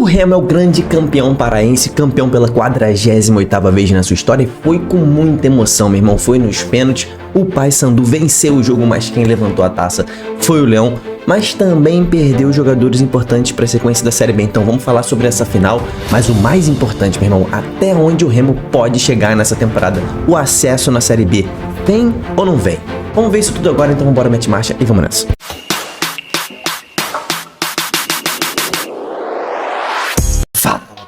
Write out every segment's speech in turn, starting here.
O Remo é o grande campeão paraense, campeão pela 48ª vez na sua história, e foi com muita emoção, meu irmão. Foi nos pênaltis, o Paysandu venceu o jogo, mas quem levantou a taça foi o Leão, mas também perdeu jogadores importantes para a sequência da Série B. Então vamos falar sobre essa final, mas o mais importante, meu irmão, até onde o Remo pode chegar nessa temporada, o acesso na Série B, vem ou não vem? Vamos ver isso tudo agora, então bora, mete marcha e vamos nessa.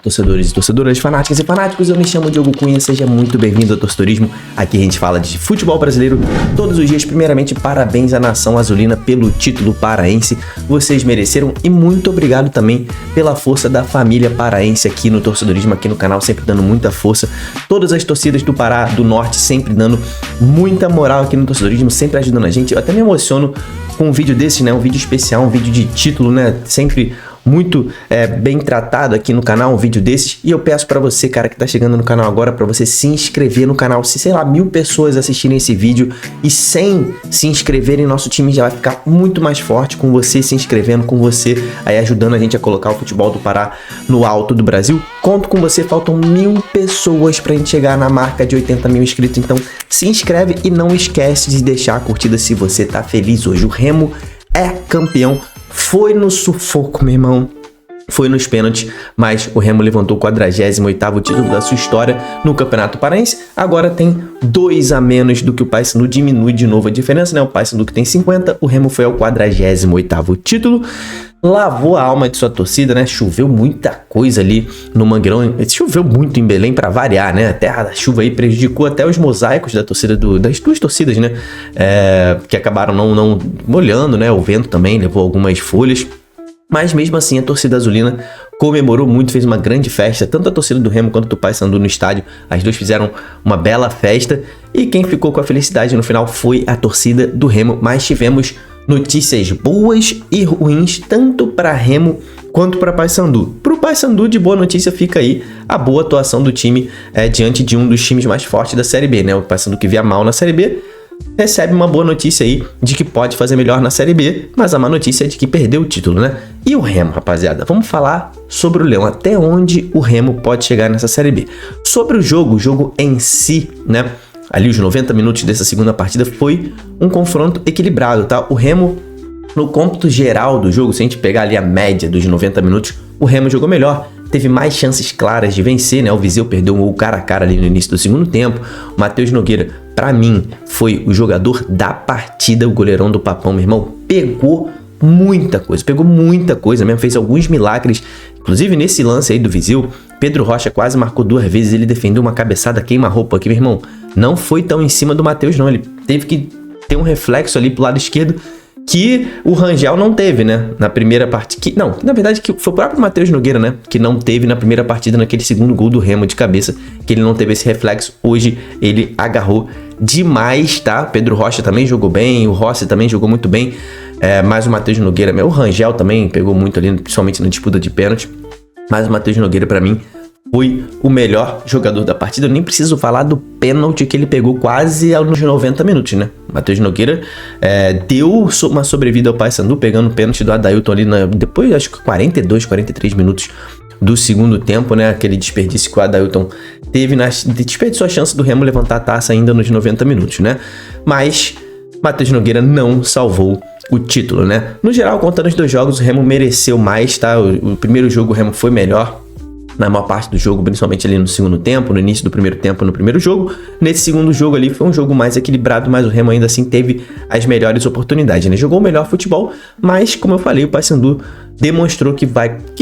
Torcedores e torcedoras, fanáticas e fanáticos, eu me chamo Diogo Cunha, seja muito bem-vindo ao Torcedorismo. Aqui a gente fala de futebol brasileiro todos os dias. Primeiramente, parabéns à nação azulina pelo título paraense, vocês mereceram, e muito obrigado também pela força da família paraense aqui no Torcedorismo, aqui no canal, sempre dando muita força. Todas as torcidas do Pará, do Norte, sempre dando muita moral aqui no Torcedorismo, sempre ajudando a gente. Eu até me emociono com um vídeo desse, né, um vídeo especial, um vídeo de título, né, sempre muito bem tratado aqui no canal, um vídeo desses. E eu peço pra você, cara, que tá chegando no canal agora, pra você se inscrever no canal. Se, sei lá, 1000 pessoas assistirem esse vídeo e 100 se inscreverem, nosso time já vai ficar muito mais forte com você se inscrevendo, com você aí ajudando a gente a colocar o futebol do Pará no alto do Brasil. Conto com você, faltam 1000 pessoas pra gente chegar na marca de 80 mil inscritos. Então se inscreve e não esquece de deixar a curtida se você tá feliz hoje. O Remo é campeão. Foi no sufoco, meu irmão. Foi nos pênaltis, mas o Remo levantou o 48º título da sua história no Campeonato Paraense. Agora tem 2 a menos do que o Paysandu, diminui de novo a diferença, né? O Paysandu que tem 50, o Remo foi ao 48º título. Lavou a alma de sua torcida, né? Choveu muita coisa ali no Mangueirão. Choveu muito em Belém para variar, né? A terra da chuva aí prejudicou até os mosaicos da torcida das duas torcidas, né? Que acabaram não molhando, né? O vento também levou algumas folhas. Mas mesmo assim a torcida azulina comemorou muito, fez uma grande festa. Tanto a torcida do Remo quanto do Paysandu no estádio, as duas fizeram uma bela festa. E quem ficou com a felicidade no final foi a torcida do Remo. Mas tivemos notícias boas e ruins, tanto para Remo quanto para Paysandu. Para o Paysandu, de boa notícia fica aí a boa atuação do time diante de um dos times mais fortes da Série B, né? O Paysandu, que via mal na Série B, recebe uma boa notícia aí de que pode fazer melhor na Série B, mas a má notícia é de que perdeu o título, né? E o Remo, rapaziada, vamos falar sobre o Leão, até onde o Remo pode chegar nessa Série B. Sobre o jogo em si, né? Ali os 90 minutos dessa segunda partida foi um confronto equilibrado, tá? O Remo, no cômputo geral do jogo, se a gente pegar ali a média dos 90 minutos, o Remo jogou melhor, teve mais chances claras de vencer, né? O Viseu perdeu um gol cara a cara ali no início do segundo tempo. O Matheus Nogueira, pra mim, foi o jogador da partida, o goleirão do Papão, meu irmão, pegou muita coisa mesmo, fez alguns milagres. Inclusive nesse lance aí do Viseu, Pedro Rocha quase marcou 2 vezes, ele defendeu uma cabeçada queima-roupa aqui, meu irmão. Não foi tão em cima do Matheus, não. Ele teve que ter um reflexo ali pro lado esquerdo que o Rangel não teve, né? Na primeira partida. Não, na verdade que foi o próprio Matheus Nogueira, né? Que não teve na primeira partida, naquele segundo gol do Remo de cabeça, que ele não teve esse reflexo. Hoje ele agarrou demais, tá? Pedro Rocha também jogou bem, o Rossi também jogou muito bem. Mas o Matheus Nogueira, o Rangel também pegou muito ali, principalmente na disputa de pênalti. Mas o Matheus Nogueira, pra mim, foi o melhor jogador da partida. Eu nem preciso falar do pênalti que ele pegou quase nos 90 minutos, né? O Matheus Nogueira deu uma sobrevida ao Paysandu, pegando o pênalti do Adailton ali depois, acho que 42, 43 minutos do segundo tempo, né? Aquele desperdício que o Adailton teve, desperdiçou a chance do Remo levantar a taça ainda nos 90 minutos, né? Mas Matheus Nogueira não salvou o título, né? No geral, contando os 2 jogos, o Remo mereceu mais, tá? O primeiro jogo o Remo foi melhor na maior parte do jogo, principalmente ali no segundo tempo, no início do primeiro tempo, no primeiro jogo. Nesse segundo jogo ali foi um jogo mais equilibrado, mas o Remo ainda assim teve as melhores oportunidades, né? Jogou o melhor futebol, mas como eu falei, o Paysandu demonstrou que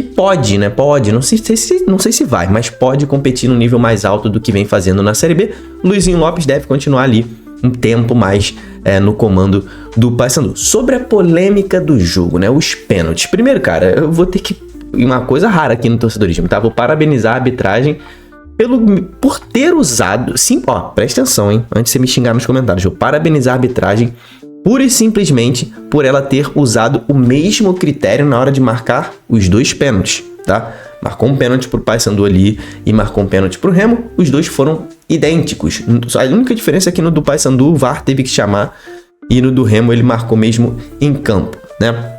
pode, né? Pode, não sei se vai, mas pode competir no nível mais alto do que vem fazendo na Série B. Luizinho Lopes deve continuar ali um tempo mais no comando do Paysandu. Sobre a polêmica do jogo, né? Os pênaltis. Primeiro, cara, eu vou ter que uma coisa rara aqui no Torcedorismo, tá? Vou parabenizar a arbitragem por ter usado... Sim, ó, presta atenção, hein? Antes de você me xingar nos comentários. Vou parabenizar a arbitragem pura e simplesmente por ela ter usado o mesmo critério na hora de marcar os 2 pênaltis, tá? Marcou um pênalti pro Paysandu ali e marcou um pênalti pro Remo. Os 2 foram idênticos. A única diferença é que no do Paysandu o VAR teve que chamar e no do Remo ele marcou mesmo em campo, né?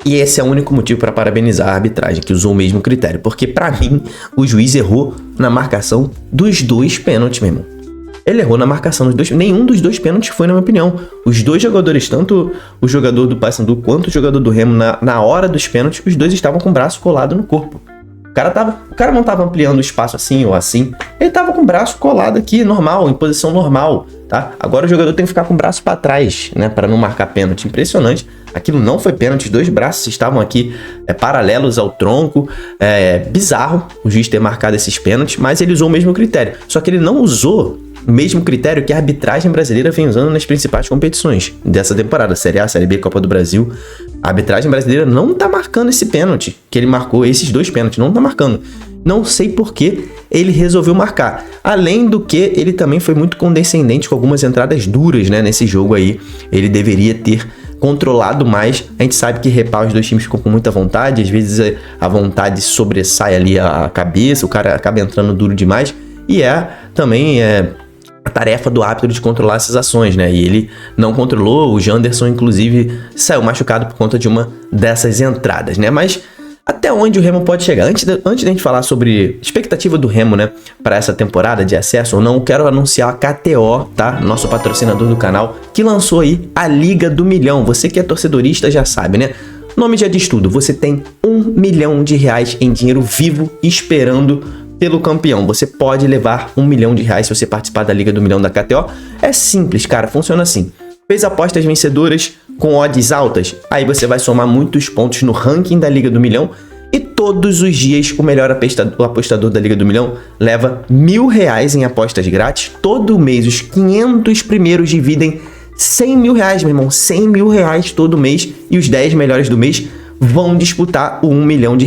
E esse é o único motivo para parabenizar a arbitragem, que usou o mesmo critério. Porque, para mim, o juiz errou na marcação dos 2 pênaltis, meu irmão. Ele errou na marcação dos 2. Nenhum dos 2 pênaltis foi, na minha opinião. Os 2 jogadores, tanto o jogador do Paysandu quanto o jogador do Remo, na hora dos pênaltis, os 2 estavam com o braço colado no corpo. O cara não estava ampliando o espaço assim ou assim. Ele estava com o braço colado aqui, normal, em posição normal, tá? Agora o jogador tem que ficar com o braço para trás, né? Para não marcar pênalti. Impressionante. Aquilo não foi pênalti. Os 2 braços estavam aqui paralelos ao tronco. Bizarro o juiz ter marcado esses pênaltis, mas ele usou o mesmo critério. Só que ele não usou o mesmo critério que a arbitragem brasileira vem usando nas principais competições dessa temporada, Série A, Série B, Copa do Brasil. A arbitragem brasileira não tá marcando esse pênalti, que ele marcou, esses 2 pênaltis, não tá marcando. Não sei por que ele resolveu marcar. Além do que, ele também foi muito condescendente com algumas entradas duras, né, nesse jogo aí. Ele deveria ter controlado mais. A gente sabe que repar os 2 times ficam com muita vontade, às vezes a vontade sobressai ali a cabeça, o cara acaba entrando duro demais. E também a tarefa do árbitro de controlar essas ações, né? E ele não controlou, o Janderson, inclusive, saiu machucado por conta de uma dessas entradas, né? Mas até onde o Remo pode chegar? Antes da gente falar sobre expectativa do Remo, né, para essa temporada de acesso ou não, quero anunciar a KTO, tá? Nosso patrocinador do canal, que lançou aí a Liga do Milhão. Você que é torcedorista já sabe, né? O nome já diz tudo. Você tem R$1 milhão em dinheiro vivo esperando pelo campeão. Você pode levar R$1 milhão se você participar da Liga do Milhão da KTO. É simples, cara, funciona assim. Fez apostas vencedoras com odds altas, aí você vai somar muitos pontos no ranking da Liga do Milhão e todos os dias o melhor apostador da Liga do Milhão leva R$1.000 em apostas grátis. Todo mês os 500 primeiros dividem R$100 mil, meu irmão, R$100 mil todo mês, e os 10 melhores do mês vão disputar o R$1 milhão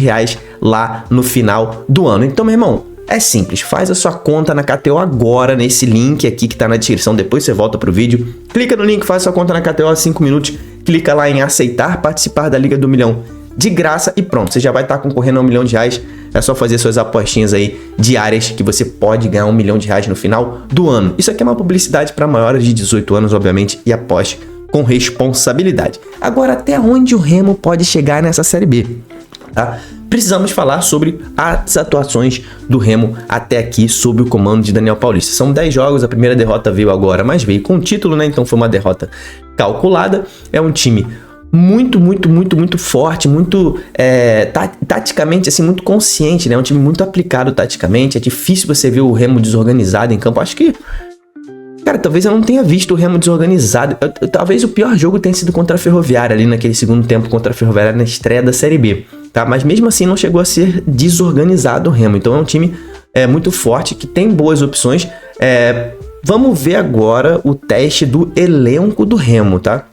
lá no final do ano. Então, meu irmão, é simples, faz a sua conta na KTO agora, nesse link aqui que tá na descrição, depois você volta pro vídeo, clica no link, faz sua conta na KTO, 5 minutos, clica lá em aceitar participar da Liga do Milhão de graça e pronto, você já vai estar concorrendo a R$1 milhão, é só fazer suas apostinhas aí diárias que você pode ganhar R$1 milhão no final do ano. Isso aqui é uma publicidade para maiores de 18 anos, obviamente, e aposte com responsabilidade. Agora, até onde o Remo pode chegar nessa Série B, tá? Precisamos falar sobre as atuações do Remo até aqui sob o comando de Daniel Paulista. São 10 jogos, a primeira derrota veio agora, mas veio com título, né? Então foi uma derrota calculada. É um time muito forte, muito taticamente assim, muito consciente, né? É um time muito aplicado taticamente. É difícil você ver o Remo desorganizado em campo. Acho que, cara, talvez eu não tenha visto o Remo desorganizado. Talvez o pior jogo tenha sido contra a Ferroviária, ali naquele segundo tempo contra a Ferroviária na estreia da Série B. Tá? Mas mesmo assim não chegou a ser desorganizado o Remo. Então é um time muito forte, que tem boas opções. Vamos ver agora o teste do elenco do Remo, tá?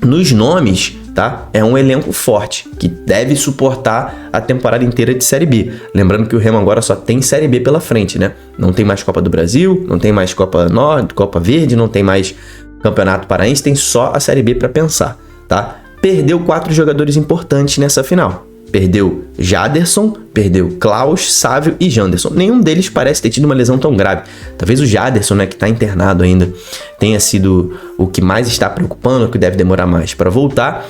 Nos nomes, tá? É um elenco forte, que deve suportar a temporada inteira de Série B. Lembrando que o Remo agora só tem Série B pela frente, né? Não tem mais Copa do Brasil, não tem mais Copa Norte, Copa Verde, não tem mais Campeonato Paraense, tem só a Série B para pensar, tá? Perdeu 4 jogadores importantes nessa final. Perdeu Jaderson, perdeu Klaus, Sávio e Janderson. Nenhum deles parece ter tido uma lesão tão grave. Talvez o Jaderson, né, que está internado ainda, tenha sido o que mais está preocupando, o que deve demorar mais para voltar.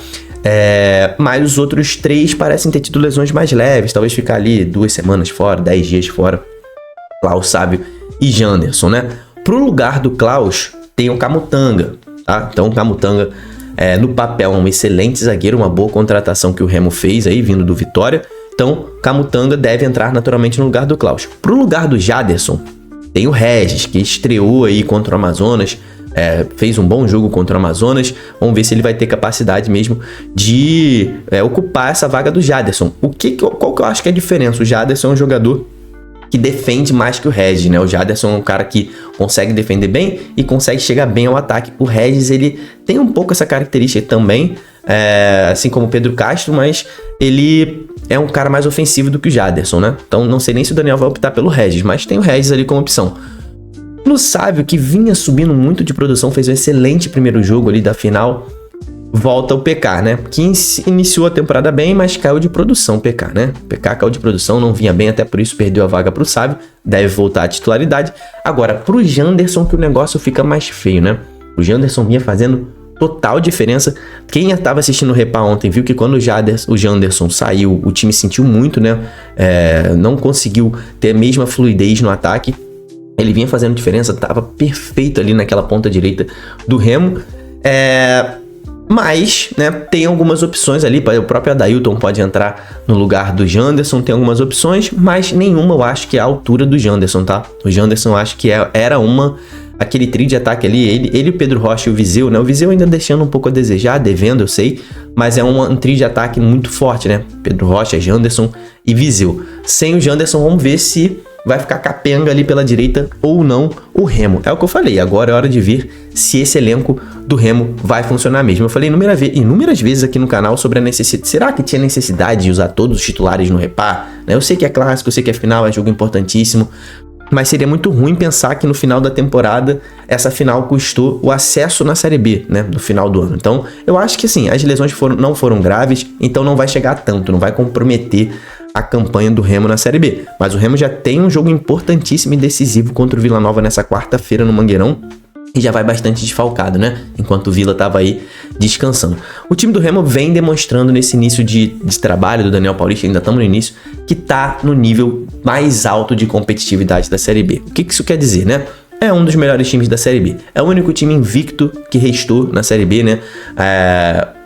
Mas os outros 3 parecem ter tido lesões mais leves. Talvez ficar ali 2 semanas fora, 10 dias fora. Klaus, Sávio e Janderson, né? Pro lugar do Klaus tem o Camutanga, tá? Então o Camutanga, no papel, é um excelente zagueiro, uma boa contratação que o Remo fez aí, vindo do Vitória. Então, Camutanga deve entrar naturalmente no lugar do Klaus. Pro lugar do Jaderson, tem o Regis, que estreou aí contra o Amazonas, fez um bom jogo contra o Amazonas. Vamos ver se ele vai ter capacidade mesmo de ocupar essa vaga do Jaderson. Qual que eu acho que é a diferença? O Jaderson é um jogador que defende mais que o Regis, né? O Jaderson é um cara que consegue defender bem e consegue chegar bem ao ataque. O Regis, ele tem um pouco essa característica também, assim como o Pedro Castro, mas ele é um cara mais ofensivo do que o Jaderson, né? Então não sei nem se o Daniel vai optar pelo Regis, mas tem o Regis ali como opção. No Sávio, que vinha subindo muito de produção, fez um excelente primeiro jogo ali da final. Volta o PK, né? Que iniciou a temporada bem, mas caiu de produção o PK, né? O PK caiu de produção, não vinha bem, até por isso perdeu a vaga pro Sávio. Deve voltar à titularidade. Agora, pro Janderson que o negócio fica mais feio, né? O Janderson vinha fazendo total diferença. Quem estava assistindo o Repá ontem viu que quando o Janderson saiu, o time sentiu muito, né? Não conseguiu ter a mesma fluidez no ataque. Ele vinha fazendo diferença, estava perfeito ali naquela ponta direita do Remo. Mas, né, tem algumas opções ali, o próprio Adailton pode entrar no lugar do Janderson, tem algumas opções, mas nenhuma eu acho que é a altura do Janderson, tá? O Janderson eu acho que era aquele trio de ataque ali, ele, o Pedro Rocha e o Viseu, né? O Viseu ainda deixando um pouco a desejar, devendo, eu sei, mas é um trio de ataque muito forte, né? Pedro Rocha, Janderson e Viseu. Sem o Janderson, vamos ver se vai ficar capenga ali pela direita ou não o Remo. É o que eu falei, agora é hora de ver se esse elenco do Remo vai funcionar mesmo. Eu falei inúmeras vezes aqui no canal sobre a necessidade. Será que tinha necessidade de usar todos os titulares no Repá? Eu sei que é clássico, eu sei que é final, é jogo importantíssimo, mas seria muito ruim pensar que no final da temporada essa final custou o acesso na Série B, né, no final do ano. Então, eu acho que assim, as lesões não foram graves, então não vai chegar tanto, não vai comprometer a campanha do Remo na Série B. Mas o Remo já tem um jogo importantíssimo e decisivo contra o Vila Nova nessa quarta-feira no Mangueirão. E já vai bastante desfalcado, né? Enquanto o Vila estava aí descansando. O time do Remo vem demonstrando nesse início de trabalho do Daniel Paulista, ainda estamos no início, que tá no nível mais alto de competitividade da Série B. O que isso quer dizer, né? É um dos melhores times da Série B. É o único time invicto que restou na Série B, né?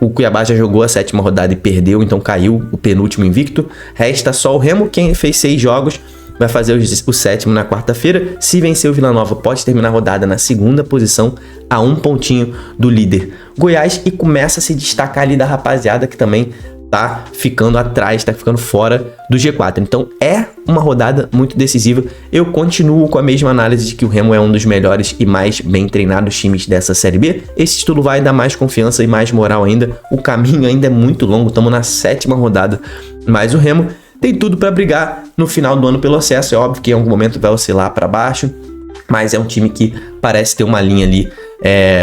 O Cuiabá já jogou a 7ª rodada e perdeu, então caiu o penúltimo invicto. Resta só o Remo, quem fez 6 jogos, vai fazer o 7º na quarta-feira. Se vencer o Vila Nova, pode terminar a rodada na 2ª posição, a 1 pontinho do líder Goiás, e começa a se destacar ali da rapaziada que também tá ficando atrás, tá ficando fora do G4. Então é uma rodada muito decisiva. Eu continuo com a mesma análise de que o Remo é um dos melhores e mais bem treinados times dessa Série B. Esse título vai dar mais confiança e mais moral ainda. O caminho ainda é muito longo, estamos na 7ª rodada, mas o Remo tem tudo para brigar no final do ano pelo acesso. É óbvio que em algum momento vai oscilar para baixo, mas é um time que parece ter uma linha ali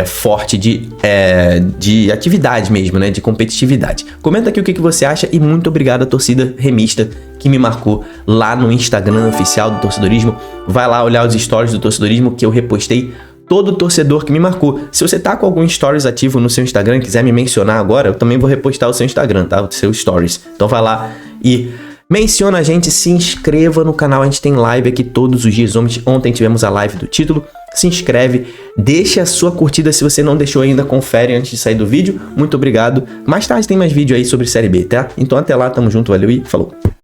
forte de atividade mesmo, né? De competitividade. Comenta aqui o que você acha e muito obrigado à torcida remista que me marcou lá no Instagram oficial do Torcedorismo. Vai lá olhar os stories do Torcedorismo que eu repostei todo torcedor que me marcou. Se você tá com algum stories ativo no seu Instagram e quiser me mencionar agora, eu também vou repostar o seu Instagram, tá? O seu stories. Então vai lá e menciona a gente, se inscreva no canal, a gente tem live aqui todos os dias. Ontem tivemos a live do título. Se inscreve, deixa a sua curtida se você não deixou ainda, confere antes de sair do vídeo. Muito obrigado. Mais tarde tem mais vídeo aí sobre Série B, tá? Então até lá, tamo junto, valeu e falou!